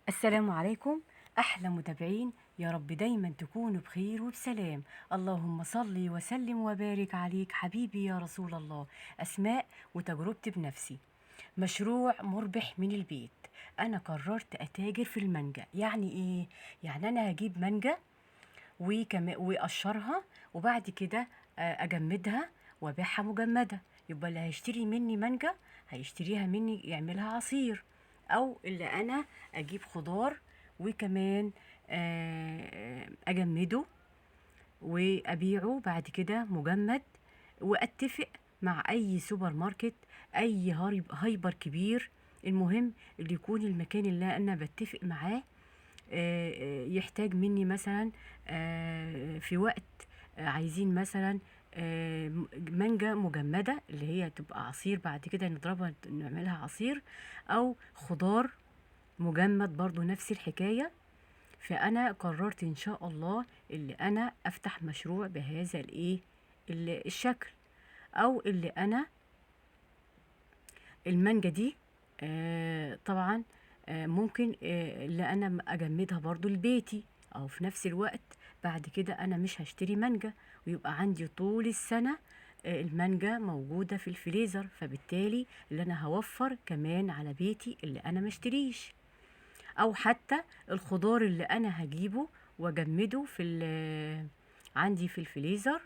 السلام عليكم. أحلى متابعين، يا رب دايما تكونوا بخير وبسلام. اللهم صل وسلم وبارك عليك حبيبي يا رسول الله. أسماء، وتجربتي بنفسي. مشروع مربح من البيت. أنا قررت أتاجر في المانجا. يعني إيه؟ يعني أنا هجيب مانجا وأقشرها، وبعد كده أجمدها وأبيعها مجمدة. يبقى اللي هيشتري مني مانجا هيشتريها مني يعملها عصير، أو اللي أنا أجيب خضار وكمان أجمده وأبيعه بعد كده مجمد، وأتفق مع أي سوبر ماركت، أي هايبر كبير. المهم اللي يكون المكان اللي أنا بتفق معاه يحتاج مني مثلا في وقت عايزين مثلا مانجا مجمدة اللي هي تبقى عصير، بعد كده نضربها نعملها عصير، أو خضار مجمد برضو نفس الحكاية. فأنا قررت إن شاء الله اللي أنا أفتح مشروع بهذا الشكل، أو اللي أنا المانجا دي طبعا ممكن اللي انا اجمدها برضو لبيتي، او في نفس الوقت بعد كده انا مش هشتري مانجا، ويبقى عندي طول السنة المانجا موجودة في الفريزر، فبالتالي اللي انا هوفر كمان على بيتي اللي انا مشتريش. او حتى الخضار اللي انا هجيبه واجمده عندي في الفريزر،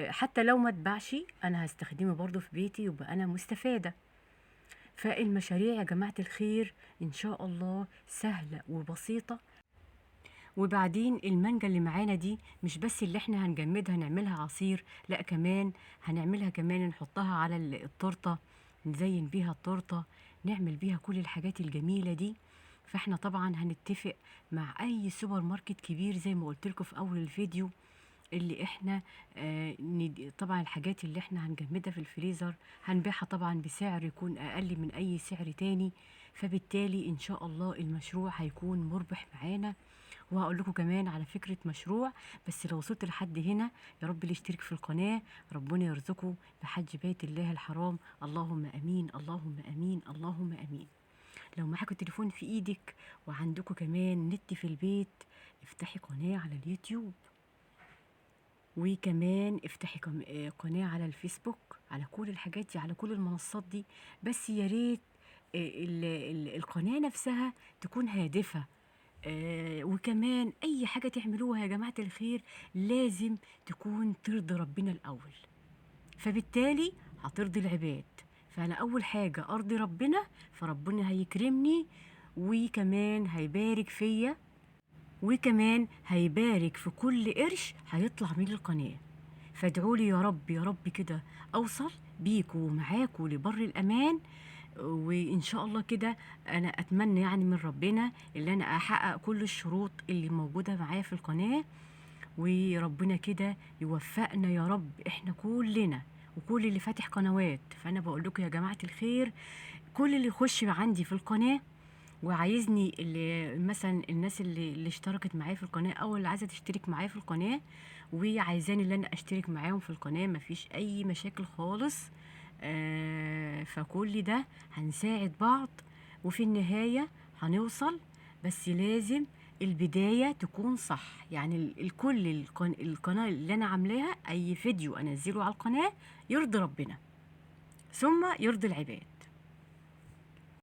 حتى لو ما اتباعش انا هستخدمه برضو في بيتي، يبقى انا مستفادة. فالمشاريع يا جماعة الخير إن شاء الله سهلة وبسيطة. وبعدين المانجا اللي معانا دي مش بس اللي احنا هنجمدها نعملها عصير، لا كمان هنعملها كمان نحطها على التورتة، نزين بيها التورتة، نعمل بيها كل الحاجات الجميلة دي. فاحنا طبعا هنتفق مع اي سوبر ماركت كبير زي ما قلت لكم في اول الفيديو، اللي احنا طبعا الحاجات اللي احنا هنجمدها في الفريزر هنبيعها طبعا بسعر يكون اقل من اي سعر تاني. فبالتالي ان شاء الله المشروع هيكون مربح معانا. وهقول لكم كمان على فكرة مشروع، بس لو وصلت لحد هنا يا رب اللي يشترك في القناة ربنا يرزقه بحج بيت الله الحرام. اللهم امين، اللهم امين، اللهم امين. لو معاكم تليفون في ايدك وعندكم كمان نت في البيت، افتحي قناة على اليوتيوب، وكمان افتحي قناة على الفيسبوك، على كل الحاجات دي، على كل المنصات دي. بس يا ريت القناة نفسها تكون هادفة. وكمان أي حاجة تعملوها يا جماعة الخير لازم تكون ترضي ربنا الأول، فبالتالي هترضي العباد. فأنا أول حاجة أرضي ربنا، فربنا هيكرمني وكمان هيبارك فيا، وكمان هيبارك في كل قرش هيطلع من القناة. فادعولي يا رب يا رب كده أوصل بيكوا ومعاكوا لبر الأمان. وإن شاء الله كده أنا أتمنى يعني من ربنا اللي أنا أحقق كل الشروط اللي موجودة معايا في القناة، وربنا كده يوفقنا يا رب إحنا كلنا وكل اللي فاتح قنوات. فأنا بقول لكم يا جماعة الخير، كل اللي يخش عندي في القناة وعايزني، اللي مثلا الناس اللي اشتركت معايا في القناة او اللي عايزة تشترك معايا في القناة وعايزاني اللي انا اشترك معاهم في القناة، مفيش اي مشاكل خالص. فكل ده هنساعد بعض وفي النهاية هنوصل. بس لازم البداية تكون صح، يعني الكل القناة اللي انا عاملاها اي فيديو انزله على القناة يرضي ربنا ثم يرضي العباد.